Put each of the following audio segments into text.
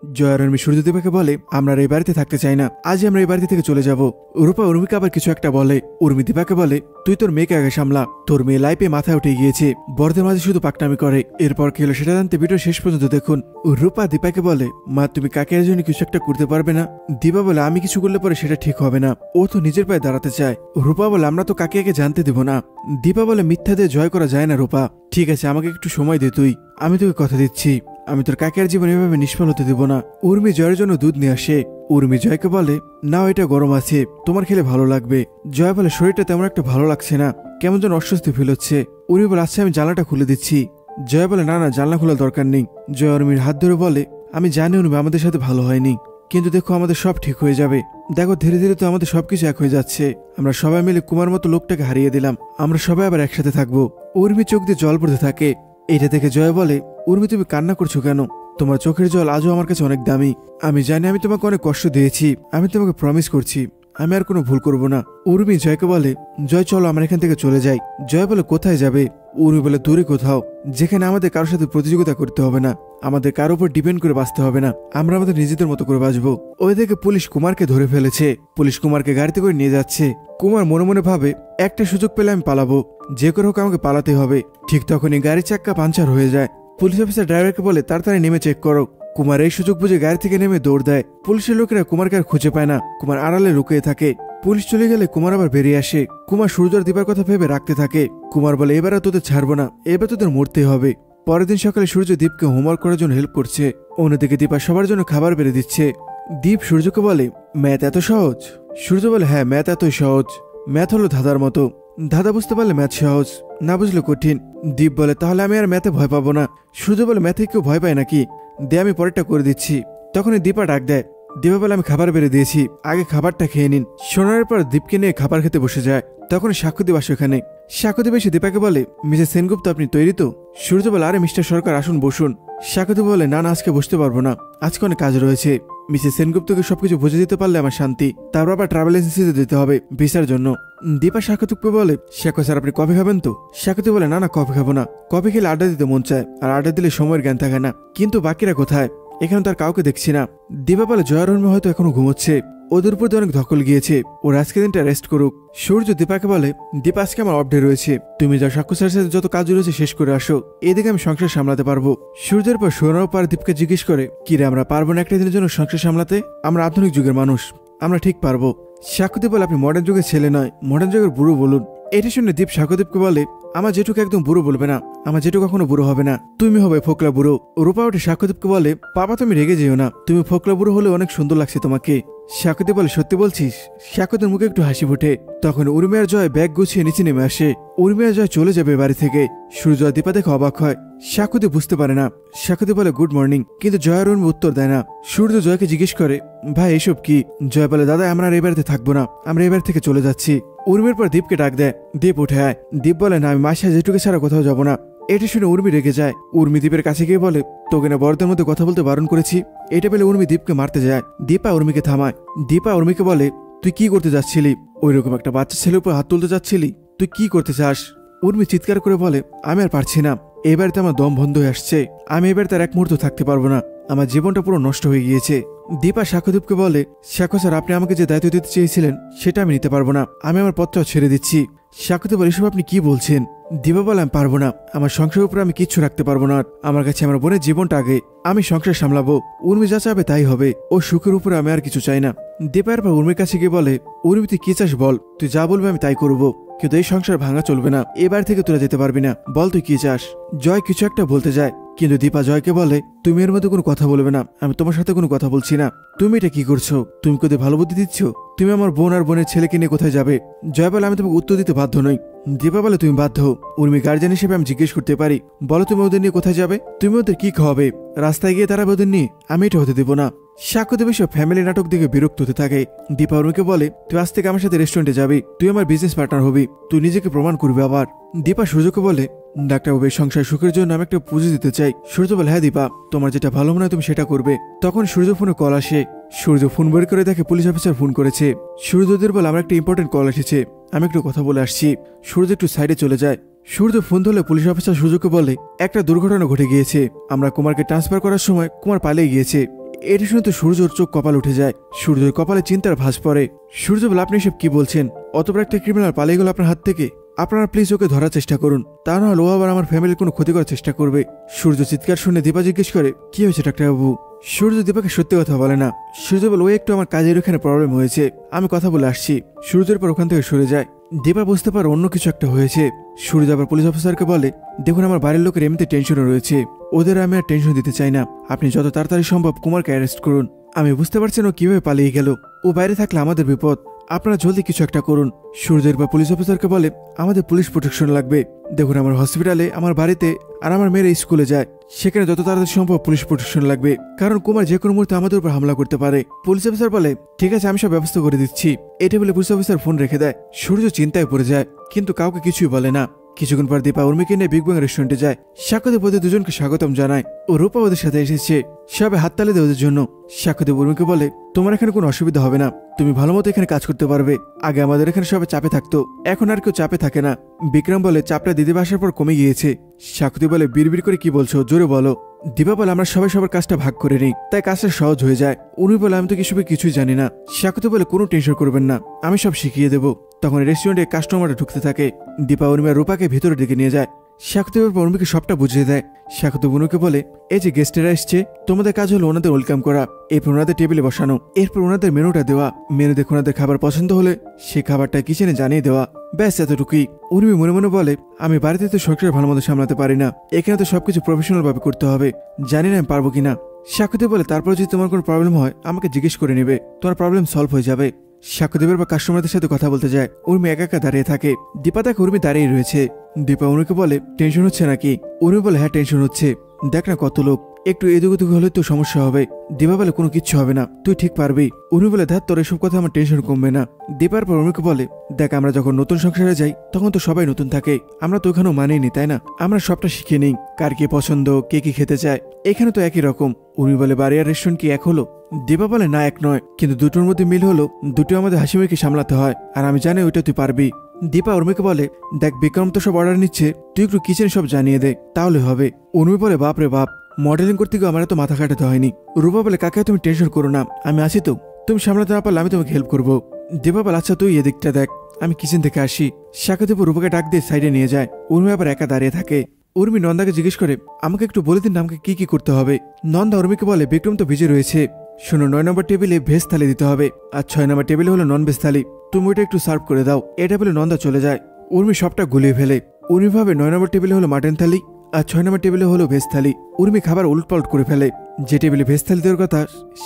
জয় আর উর্মি সূর্যদীপাকে বলে আমরা আর এই বাড়িতে থাকতে চাই না, আজই আমরা এই বাড়িতে থেকে চলে যাব। রূপা উর্মিকে আবার কিছু একটা বলে। উর্মি দীপাকে বলে তুই তোর মেয়েকে আগে সামলা, তোর মেয়ে লাইফে মাথায় উঠে গিয়েছে, বড়দের মাঝে শুধু পাকনামি করে। এরপর কি হলো সেটা জানতে ভিডিও শেষ পর্যন্ত দেখুন। রূপা দীপাকে বলে মা তুমি কাকের জন্য কিছু একটা করতে পারবে না? দীপা বলে আমি কিছু করলে পরে সেটা ঠিক হবে না, ও তো নিজের পায়ে দাঁড়াতে চায়। রূপা বলে আমরা তো কাকিয়াকে জানতে দেব না। দীপা বলে মিথ্যা দিয়ে জয় করা যায় না রূপা, ঠিক আছে আমাকে একটু সময় দে তুই, আমি তোকে কথা দিচ্ছি আমি তোর কাকের জীবন এভাবে নিষ্ফল হতে দেব না। উর্মি জয়ের জন্য দুধ নিয়ে আসে। উর্মি জয়কে বলে নাও এটা গরম আছে, তোমার খেলে ভালো লাগবে। জয় বলে শরীরটা তেমন একটা ভালো লাগছে না, কেমন যেন অস্বস্তি ফিল হচ্ছে। উর্মি বলে আচ্ছা আমি জানলাটা খুলে দিচ্ছি। জয় বলে না না জানলা খোলার দরকার নেই। জয় উর্মির হাত ধরে বলে আমি জানি উর্মি আমাদের সাথে ভালো হয়নি, কিন্তু দেখো আমাদের সব ঠিক হয়ে যাবে। দেখো ধীরে ধীরে তো আমাদের সবকিছু এক হয়ে যাচ্ছে, আমরা সবাই মিলে কুমার মতো লোকটাকে হারিয়ে দিলাম, আমরা সবাই আবার একসাথে থাকবো। উর্মি চোখ দিয়ে জল পড়তে থাকে। এটা দেখে জয় বলে উর্মি তুমি কান্না করছো কেন? তোমার চোখের জল আজও আমার কাছে অনেক দামি। আমি জানি আমি তোমাকে অনেক কষ্ট দিয়েছি, আমি তোমাকে প্রমিস করছি আমি আর কোনো ভুল করব না। উর্মি জয়কে বলে জয় চলো আমরা এখান থেকে চলে যাই। জয় বলে কোথায় যাবে? উর্মি বলে দূরে কোথাও, যেখানে আমাদের কারোর সাথে প্রতিযোগিতা করতে হবে না, আমাদের কারোর উপর ডিপেন্ড করে বাঁচতে হবে না, আমরা আমাদের নিজেদের মতো করে বাঁচবো। ওই থেকে পুলিশ কুমারকে ধরে ফেলেছে, পুলিশ কুমারকে গাড়িতে করে নিয়ে যাচ্ছে। কুমার মনে মনে ভাবে একটা সুযোগ পেলে আমি পালাবো, যে করে হোক আমাকে পালাতে হবে। ঠিক তখনই গাড়ির চাক্কা পাঞ্চার হয়ে যায়। পুলিশ অফিসার ড্রাইভারকে বলে তাড়াতাড়ি নেমে চেক করো। কুমার এই সুযোগ বুঝে গাড়ি থেকে নেমে দৌড় দেয়। পুলিশের লোকেরা কুমারকে আর খুঁজে পায় না, কুমার আড়ালে লুকিয়ে থাকে। পুলিশ চলে গেলে কুমার আবার বেরিয়ে আসে। কুমার সূর্য আর দীপার কথা ভেবে রাখতে থাকে। কুমার বলে এবার আর তোদের ছাড়বো না, এবার তোদের মরতে হবে। পরের দিন সকালে সূর্য দীপকে হোমওয়ার্ক করার জন্য হেল্প করছে, অন্যদিকে দীপা সবার জন্য খাবার বেড়ে দিচ্ছে। দীপ সূর্যকে বলে ম্যাথ এত সহজ? সূর্য বলে হ্যাঁ ম্যাথ এতই সহজ, ম্যাথ হলো ধাঁধার মতো, ধাঁধা বুঝতে পারলে ম্যাথ সহজ, না বুঝলে কঠিন। দীপ বলে তাহলে আমি আর ম্যাথে ভয় পাবো না। সূর্য বলে ম্যাথে কেউ ভয় পায় নাকি, দে আমি পরেরটা করে দিচ্ছি। তখনই দীপা ডাক দেয়। দীপা বলে আমি খাবার বেড়ে দিয়েছি, আগে খাবারটা খেয়ে নিন। শোনার পর দীপকে নিয়ে খাবার খেতে বসে যায়। তখন সাক্ষ্যদীপ আসে ওখানে। সাক্ষ্যদীপ এসে দীপাকে বলে মিসেস সেনগুপ্ত আপনি তৈরি তো? সূর্য বলে আরে মিস্টার সরকার আসুন বসুন। সাক্ষ্যদীপ বলে না না আজকে বসতে পারবো না, আজকে অনেক কাজ রয়েছে। মিসেস সেনগুপ্তকে সবকিছু বুঝে দিতে পারলে আমার শান্তি, তারপর আবার ট্রাভেল এজেন্সিতে দিতে হবে ভিসার জন্য। দীপা সাক্ষ্যদীপকে বলে সাক্ষ্য স্যার আপনি কফি খাবেন তো? সাক্ষ্যদীপ বলে না না কফি খাবো না, কফি খেলে আড্ডা দিতে মন চায়, আর আড্ডা দিলে সময়ের জ্ঞান থাকে না। কিন্তু বাকিরা কোথায়? এখানে তার কাউকে দেখছি না। দীপা বলে জয়ার উর্মি হয়তো এখনো ঘুমোচ্ছে, ওদের উপর অনেক ধকল গিয়েছে, ওর আজকে দিনটা রেস্ট করুক। সূর্য দীপাকে বলে দীপা আজকে আমার অফ ডে রয়েছে, তুমি যা সাক্ষ্য স্যারের সাথে যত কাজ রয়েছে শেষ করে আসো, এদিকে আমি সংসার সামলাতে পারবো। সূর্যের পর শোনার পর দীপকে জিজ্ঞেস করে কিরে আমরা পারবো না একটা দিনের জন্য সংসার সামলাতে? আমরা আধুনিক যুগের মানুষ, আমরা ঠিক পারবো। সাক্ষ্যদীপ বলে আপনি মডার্ন যুগের ছেলে নয়, মডার্ন যুগের বুড়ো বলুন। এটি শুনে দীপ সাক্ষ্যদীপকে বলে আমার জেঠুকে একদম বুড়ো বলবে না, আমার জেঠু কখনো বুড়ো হবে না, তুমি হবে ফোকলা বুড়ো। রূপা উঠে সাক্ষ্যদীপকে বলে বাবা তুমি রেগে যেও না, তুমি ফোকলা বুড়ো হলে অনেক সুন্দর লাগছে তোমাকে। সাক্ষ্যদীপ বলে সত্যি বলছিস? সাক্ষ্যদের মুখে একটু হাসি ফুটে। তখন উর্মি আর জয় ব্যাগ গুছিয়ে নিচে নেমে আসে। উর্মি আর জয় চলে যাবে বাড়ি থেকে। সূর্য আর দীপা দেখে অবাক হয়, সাক্ষ্যদীপ বুঝতে পারে না। সাক্ষ্যদীপ বলে গুড মর্নিং, কিন্তু জয় আর উর্মি উত্তর দেয় না। সূর্য জয়কে জিজ্ঞেস করে ভাই এসব কি? জয় বলে দাদা আমরা আর এই বাড়িতে থাকবো না, আমরা এই বাড়ি থেকে চলে যাচ্ছি। উর্মির পর দীপকে ডাক দেয়। দীপ উঠে আয়। দীপ বলে না আমি মাসে জেঠুকে ছাড়া কোথাও যাবো না। এটা শুনে উর্মি রেগে যায়। উর্মি দীপের কাছে গিয়ে বলে তোকে না বড়দের মধ্যে কথা বলতে বারণ করেছি। এটা পেলে উর্মি দীপকে মারতে যায়। দীপা উর্মিকে থামায়। দীপা উর্মিকে বলে তুই কি করতে যাচ্ছিলি? ওইরকম একটা বাচ্চা ছেলের উপর হাত তুলতে যাচ্ছিলি, তুই কি করতে চাস? উর্মি চিৎকার করে বলে আমি আর পারছি না, এবারে তো আমার দম বন্ধ হয়ে আসছে, আমি এবার তার এক মুহূর্ত থাকতে পারবো না, আমার জীবনটা পুরো নষ্ট হয়ে গিয়েছে। দীপা সাক্ষ্যদীপকে বলে সাক্ষ্য স্যার আপনি আমাকে যে দায়িত্ব দিতে চেয়েছিলেন সেটা আমি নিতে পারবো না, আমি আমার পথটাও ছেড়ে দিচ্ছি। সাক্ষ্যদীপ বলে এসব আপনি কি বলছেন? দীপা বলে আমি পারবো না, আমার সংসারের উপরে আমি কিচ্ছু রাখতে পারবো না, আমার কাছে আমার বোনের জীবনটা আগে, আমি সংসার সামলাবো, উর্মি যা চাবে তাই হবে, ও সুখের উপরে আমি আর কিছু চাই না। দীপা এরপর উর্মির কাছে গিয়ে বলে উর্মি তুই কি চাস বল, তুই যা বলবি আমি তাই করবো, কিন্তু এই সংসার ভাঙা চলবে না, এবার থেকে তোরা যেতে পারবি না, বল তুই কি চাস। জয় কিছু একটা বলতে যায়, কিন্তু দীপা জয়কে বলে তুমি এর মধ্যে কোনো কথা বলবে না, আমি তোমার সাথে কোনো কথা বলছি না, তুমি এটা কি করছো? তুমি কোথায় ভালো বুদ্ধি দিচ্ছ? তুমি আমার বোন আর বোনের ছেলেকে নিয়ে কোথায় যাবে? জয় বলে আমি তোমাকে উত্তর দিতে বাধ্য নই। দীপা বলে তুমি বাধ্য। উর্মি গার্জিয়ান হিসেবে আমি জিজ্ঞেস করতে পারি, বলো তুমি ওদের নিয়ে কোথায় যাবে? তুমি ওদের কি খাওয়াবে? রাস্তায় গিয়ে দাঁড়াবে ওদের নিয়ে? আমি এটা হতে দেবো না। সাক্ষ্যদীপ এসব ফ্যামিলি নাটক দেখে বিরক্ত হতে থাকে। দীপা উর্মিকে বলে তুই আজ থেকে আমার সাথে রেস্টুরেন্টে যাবি, তুই আমার বিজনেস পার্টনার হবি, তুই নিজেকে প্রমাণ করবি আবার। দীপা সূর্যকে বলে ডাক্তারবাবু এই সংসার সুখের জন্য আমি একটা পুঁজি দিতে চাই। সূর্য বলে হ্যাঁ দীপা, তোমার যেটা ভালো মনে হয় তুমি সেটা করবে। তখন সূর্য ফোনে কল আসে। সূর্য ফোন বের করে দেখে পুলিশ অফিসার ফোন করেছে। সূর্যদের বলে আমার একটা ইম্পর্টেন্ট কল এসেছে, আমি একটু কথা বলে আসছি। সূর্য একটু সাইডে চলে যায়। সূর্য ফোন ধরলে পুলিশ অফিসার সূর্যকে বলে একটা দুর্ঘটনা ঘটে গিয়েছে, আমরা কুমারকে ট্রান্সফার করার সময় কুমার পালিয়ে গিয়েছে, এটা শুনে তো সূর্যর চোখ কপাল উঠে যায়। সূর্যের কপালে চিন্তার ভাঁজ পড়ে। সূর্য বলে, আপনি এসব কি বলছেন? অতপর একটা ক্রিমিনাল পালিয়ে গেল আপনার হাত থেকে। আপনারা প্লিজ ওকে ধরার চেষ্টা করুন, তা না হলে ও আবার আমার ফ্যামিলির কোনো ক্ষতি করার চেষ্টা করবে। সূর্য চিৎকার শুনে দীপা জিজ্ঞেস করে, কি হয়েছে ডাক্তারবাবু? সূর্য দীপাকে সত্যি কথা বলে না। সূর্য বলে, ওই একটু আমার কাজের ওখানে প্রবলেম হয়েছে, আমি কথা বলে আসছি। সূর্যের পর ওখান থেকে সরে যায়। দীপা বুঝতে পারে অন্য কিছু একটা হয়েছে। সূর্য আবার পুলিশ অফিসারকে বলে, দেখুন আমার বাড়ির লোকের এমনিতে টেনশনে রয়েছে, ওদের আমি আর টেনশন দিতে চাই না। আপনি যত তাড়াতাড়ি সম্ভব কুমারকে অ্যারেস্ট করুন। আমি বুঝতে পারছেন ও কিভাবে পালিয়ে গেল। ও বাইরে থাকলে আমাদের বিপদ, আপনারা জলদি কিছু একটা করুন। সূর্যের বা পুলিশ অফিসারকে বলে, আমাদের পুলিশ প্রোটেকশন লাগবে। দেখুন আমার হসপিটালে, আমার বাড়িতে আর আমার মেয়েরা স্কুলে যায়, সেখানে যত তাড়াতাড়ি সম্ভব পুলিশ প্রোটেকশন লাগবে, কারণ কুমার যে কোনো মুহূর্তে আমাদের উপর হামলা করতে পারে। পুলিশ অফিসার বলে, ঠিক আছে, আমি সব ব্যবস্থা করে দিচ্ছি। এটা বলে পুলিশ অফিসার ফোন রেখে দেয়। সূর্য চিন্তায় পড়ে যায়, কিন্তু কাউকে কিছুই বলে না। কিছুক্ষণ পর দীপা উর্মিকে নিয়ে বিগ ব্যাং রেস্টুরেন্টে যায়। সাক্ষ্যদেব ওদের দুজনকে স্বাগতম জানায়। ও রূপা ওদের সাথে এসেছে, সবে হাততালি দেয় ওদের জন্য। সাক্ষ্যদেব উর্মিকে বলে, তোমার এখানে কোনো অসুবিধা হবে না, তুমি ভালো মতো এখানে কাজ করতে পারবে। আগে আমাদের এখানে সবাই চাপে থাকতো, এখন আর কেউ চাপে থাকে না। বিক্রম বলে, চাপটা দিদি আসার পর কমে গিয়েছে। সাক্ষ্যদেব বলে, বিড়বিড় করে কি বলছো, জোরে বলো। দীপা বলে, আমরা সবাই সবার কাজটা ভাগ করে নিই, তাই কাজটা সহজ হয়ে যায়। উর্মি বলে, আমি তো কিছুই জানি না। সাক্ষ্যদেব বলে, কোনো টেনশন করবেন না, আমি সব শিখিয়ে দেবো। তখন রেস্টুরেন্টে কাস্টমাররা ঢুকতে থাকে। দীপা উর্মি আর রূপাকে ভিতরে ডেকে নিয়ে যায়। সাক্ষ্যদেবের পর উর্মিকে সবটা বুঝিয়ে দেয়। সাক্ষ্যদেব উর্মিকে বলে, এই যে গেস্টেরা এসছে, তোমাদের কাজ হলো ওনাদের ওয়েলকাম করা, এরপর ওনাদের টেবিলে বসানো, এরপর ওনাদের মেনুটা দেওয়া। মেনু দেখে ওনাদের খাবার পছন্দ হলে সে খাবারটা কিচেনে জানিয়ে দেওয়া। ব্যাস এতটুকুই। উর্মি মনে মনে বলে, আমি বাড়িতে তো সংসার ভালো মতো সামলাতে পারি না, এখানে তো সবকিছু প্রফেশনাল ভাবে করতে হবে, জানি না আমি পারবো কিনা। সাক্ষ্যদেব বলে, তারপর যদি তোমার কোনো প্রবলেম হয় আমাকে জিজ্ঞেস করে নেবে, তোমার প্রবলেম সলভ হয়ে যাবে। সাক্ষ্যদেবের বা কাস্টমারদের সাথে কথা বলতে যায়। উর্মি একা একা দাঁড়িয়ে থাকে। দীপা তাকে উর্মি দাঁড়িয়ে রয়েছে। দীপা উর্মিকে বলে, টেনশন হচ্ছে নাকি? উর্মি বলে, হ্যাঁ টেনশন হচ্ছে, দেখ না কত লোক, একটু এদিক ওদিক হলে তো সমস্যা হবে। দীপা বলে, কোনো কিচ্ছু হবে না, তুই ঠিক পারবি। উর্মি বলে, ধ্যাত তোর এসব কথা আমার টেনশন কমবে না। দীপার পর উর্মিকে বলে, দেখ আমরা যখন নতুন সংসারে যাই তখন তো সবাই নতুন থাকে, আমরা তো ওখানেও মানেই নি, তাই না? আমরা সবটা শিখে নিই, কার কি পছন্দ, কে কি খেতে চায়, এখানে তো একই রকম। উর্মি বলে, বাড়ি আর রেস্টুরেন্ট কি এক হলো? দীপা বলে, না এক নয়, কিন্তু দুটোর মধ্যে মিল হলো, দুটো আমাদের হাসিমুখে সামলাতে হয়, আর আমি জানি ওইটা তুই পারবি। দীপা উর্মিকে বলে, দেখ বিক্রম তো সব অর্ডার নিচ্ছে, তুই একটু কিচেন সব জানিয়ে দে, তাহলে হবে। উর্মি বলে, বাপ রে বাপ, মডেলিং করতে গিয়ে আমার এত মাথা কাটাতে হয়নি। রূপা বলে, কাকে তুমি টেনশন করো না, আমি আছি তো, তুমি সামলাতে না পারলে আমি তোমাকে হেল্প করবো। দীপা বলে, আচ্ছা তুই এদিকটা দেখ, আমি কিচেন থেকে আসি। সাক্ষ্যদেব রূপাকে ডাক দিয়ে সাইডে নিয়ে যায়। উর্মি আবার একা দাঁড়িয়ে থাকে। উর্মি নন্দাকে জিজ্ঞেস করে, আমাকে একটু বলে দিন আমাকে কি কি করতে হবে। নন্দা উর্মিকে বলে, বিক্রম তো ভিজে রয়েছে, শোনো 9 নম্বর টেবিলে ভেজ থালি দিতে হবে, আর 6 নম্বর টেবিলে হলো নন ভেজ থালি, তুমি ওইটা একটু সার্ভ করে দাও। এটা বলে নন্দা চলে যায়। উর্মি সবটা গুলিয়ে ফেলে। উর্মি ভাবে 9 নম্বর টেবিলে হলো মাটন থালি, আর 6 নম্বর টেবিলে হলো ভেজ থালি। উর্মি খাবার উলটপালট করে ফেলে। যে টেবিলে ভেজ থালি দেওয়ার কথা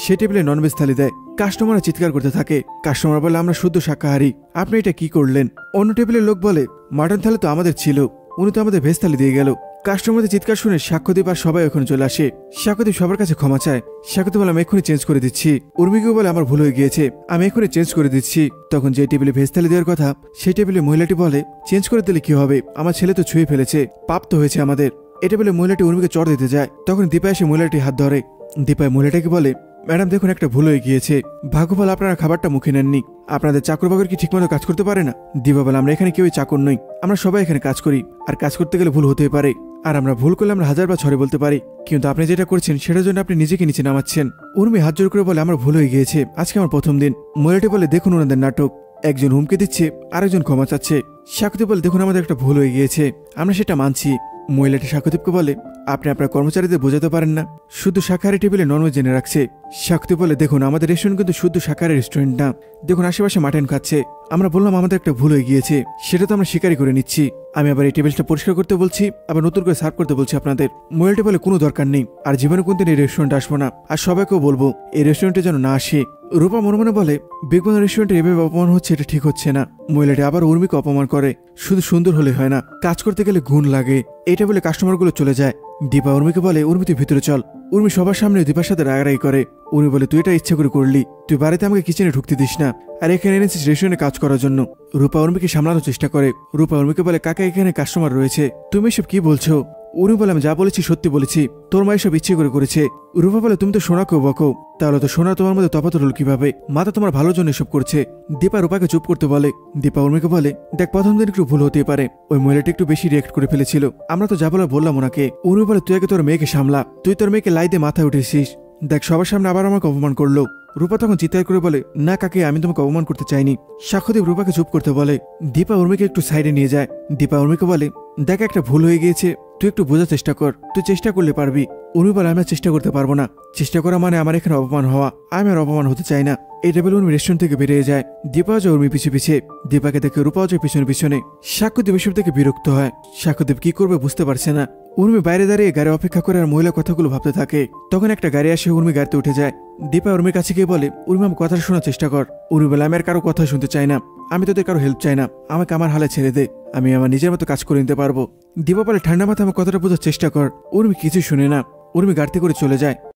সে টেবিলে নন ভেজ থালি দেয়। কাস্টমাররা চিৎকার করতে থাকে। কাস্টমার বলে, আমরা শুদ্ধ শাকাহারী, আপনি এটা কি করলেন? অন্য টেবিলের লোক বলে, মাটন থালি তো আমাদের ছিল, উনি তো আমাদের ভেজ থালি দিয়ে গেল। কাস্টমারদের চিৎকার শুনে সাক্ষ্যদীপ আর সবাই ওখানে চলে আসে। সাক্ষ্যদীপ সবার কাছে ক্ষমা চায়। সাক্ষ্যদীপ বলে, আমি এক্ষুনি চেঞ্জ করে দিচ্ছি। উর্মিকেও বলে, আমার ভুল হয়ে গিয়েছে, আমি এক্ষুনি চেঞ্জ করে দিচ্ছি। তখন যে টেবিলে ভেজ থালি দেওয়ার কথা সেই টেবিলে মহিলাটি বলে, চেঞ্জ করে দিলে কি হবে, আমার ছেলে তো ছুঁয়ে ফেলেছে, পাপ তো হয়েছে আমাদের। এটা বলে মহিলাটি উর্মিকে চড় দিতে যায়। তখন দীপা এসে মহিলাটি হাত ধরে। দীপায় মহিলাটাকে বলে, ম্যাডাম দেখুন একটা ভুল হয়ে গিয়েছে, ভাগ্য ভালো আপনারা খাবারটা মুখে নেননি, আপনাদের চাকর বাকর কি ঠিকমতো কাজ করতে পারে না? দীপা বলে, আমরা এখানে কেউই চাকর নই, আমরা সবাই এখানে কাজ করি, আর কাজ করতে গেলে ভুল হতেই পারে, আর আমরা ভুল করলে আমরা 1000 বার ছড়ে বলতে পারি, কিন্তু আপনি যেটা করছেন সেটার জন্য আপনি নিজেকে নিচে নামাচ্ছেন। উর্মি হাত জোর করে বলে, আমার ভুল হয়ে গিয়েছে, আজকে আমার প্রথম দিন। মহিলাটি বলে, দেখুন ওনাদের নাটক, একজন হুমকি দিচ্ছে আরেকজন ক্ষমা চাচ্ছে। সাক্ষ্যদীপ বলে, দেখুন আমাদের একটা ভুল হয়ে গিয়েছে, আমরা সেটা মানছি। মহিলাটি সাক্ষ্যদীপকে বলে, আপনি আপনার কর্মচারীদের বোঝাতে পারেন না, শুদ্ধ শাকাহারী টেবিলে ননভেজ জেনে রাখছে। সাক্ষ্যদীপ বলে, দেখুন আমাদের রেস্টুরেন্ট কিন্তু শুদ্ধ শাকাহারী রেস্টুরেন্ট না, দেখুন আশেপাশে মাটন খাচ্ছে, আমরা বললাম আমাদের একটা ভুল হয়ে গিয়েছে, সেটা তো আমরা স্বীকারই করে নিচ্ছি। আমি আবার এই টেবিলটা পরিষ্কার করতে বলছি, আবার নতুন করে সার্ভ করতে বলছি আপনাদের। মহিলাটি বলে, কোনো দরকার নেই, আর জীবনে কোনদিন এই রেস্টুরেন্টে আসবো না, আর সবাইকেও বলবো এই রেস্টুরেন্টে যেন না আসে। রূপা মনে মনে বলে, বিগ বাং রেস্টুরেন্টে এভাবে অপমান হচ্ছে, এটা ঠিক হচ্ছে না। মহিলাটি আবার উর্মিকে অপমান করে, শুধু সুন্দর হলে হয় না, কাজ করতে গেলে গুণ লাগে। এটা বলে কাস্টমারগুলো চলে যায়। দীপা উর্মিকে বলে, উর্মি তুই ভিতরে চল। উর্মি সবার সামনে দীপার সাথে রাগারাগি করে। উর্মি বলে, তুই এটা ইচ্ছে করে করলি, তুই বাড়িতে আমাকে কিচেনে ঢুকতে দিস না, আর এখানে এনেছিস রেস্টুরেন্টে কাজ করার জন্য। রূপা উর্মিকে সামলানোর চেষ্টা করে। রূপা উর্মিকে বলে, কাকা এখানে কাস্টমার রয়েছে, তুমি এসব কি বলছো? উর্মি বলে, আমি যা বলেছি সত্যি বলেছি, তোর মা এসব ইচ্ছে করে করেছে। রূপা বলে, তুমি তো সোনাকেও বকো, তাহলে তো সোনা তোমার মধ্যে তফাৎ হল কিভাবে? মাতা তোমার ভালোর জন্য এসব করছে। দীপা রূপাকে চুপ করতে বলে। দীপা উর্মিকে বলে, দেখ প্রথম দিন একটু ভুল হতেই পারে, ওই মহিলাটি একটু বেশি রিয়েক্ট করে ফেলেছিল, আমরা তো যা বলার বললাম ওনাকে। উর্মি বলে, তুই আগে তোর মেয়েকে সামলা, তুই তোর মেয়েকে লাই দিয়ে মাথায় উঠেছিস, দেখ সবার সামনে আবার আমাকে অপমান করলো। রূপা তখন চিৎকার করে বলে, না কাকি, আমি তোমাকে অপমান করতে চাইনি। সাক্ষ্যদেব রূপাকে চুপ করতে বলে। দীপা উর্মিকে একটু সাইডে নিয়ে যায়। দীপা উর্মিকে বলে, দেখ একটা ভুল হয়ে গিয়েছে, তুই একটু বোঝার চেষ্টা কর, তুই চেষ্টা করলে পারবি। উর্মি বলে, আমি আর চেষ্টা করতে পারবো না। চেষ্টা করা মানে আমার এখানে অপমান হওয়া, আমি আর অপমান হতে চাই না। এই টেবিল উর্মি রেস্টুরেন্ট থেকে বেরিয়ে যায়। দীপা যায় উর্মি পিছে পিছে। দীপাকে দেখে রূপাও যায় পিছনে পিছনে। সাক্ষ্যদেব এসব থেকে বিরক্ত হয়। সাক্ষ্যদেব কি করবে বুঝতে পারছে না। উর্মি বাইরে দাঁড়িয়ে গাড়ি অপেক্ষা করে আর মহিলা কথাগুলো ভাবতে থাকে। তখন একটা গাড়ি আসে, উর্মি গাড়িতে উঠে যায়। দীপা উর্মির কাছে গিয়ে বলে, উর্মি আমার কথা শোনার চেষ্টা কর। উর্মি বলে, আমি আর কারো কথা শুনতে চাই না, আমি তোদের কারো হেল্প চাই না, আমাকে আমার হালে ছেড়ে দে, আমি আমার নিজের মতো কাজ করে নিতে পারবো। দীপা বলে, ঠান্ডা মাথায় আমার কথাটা বোঝার চেষ্টা কর। উর্মি কিছু শুনে না, উর্মি গাড়িতে করে চলে যায়।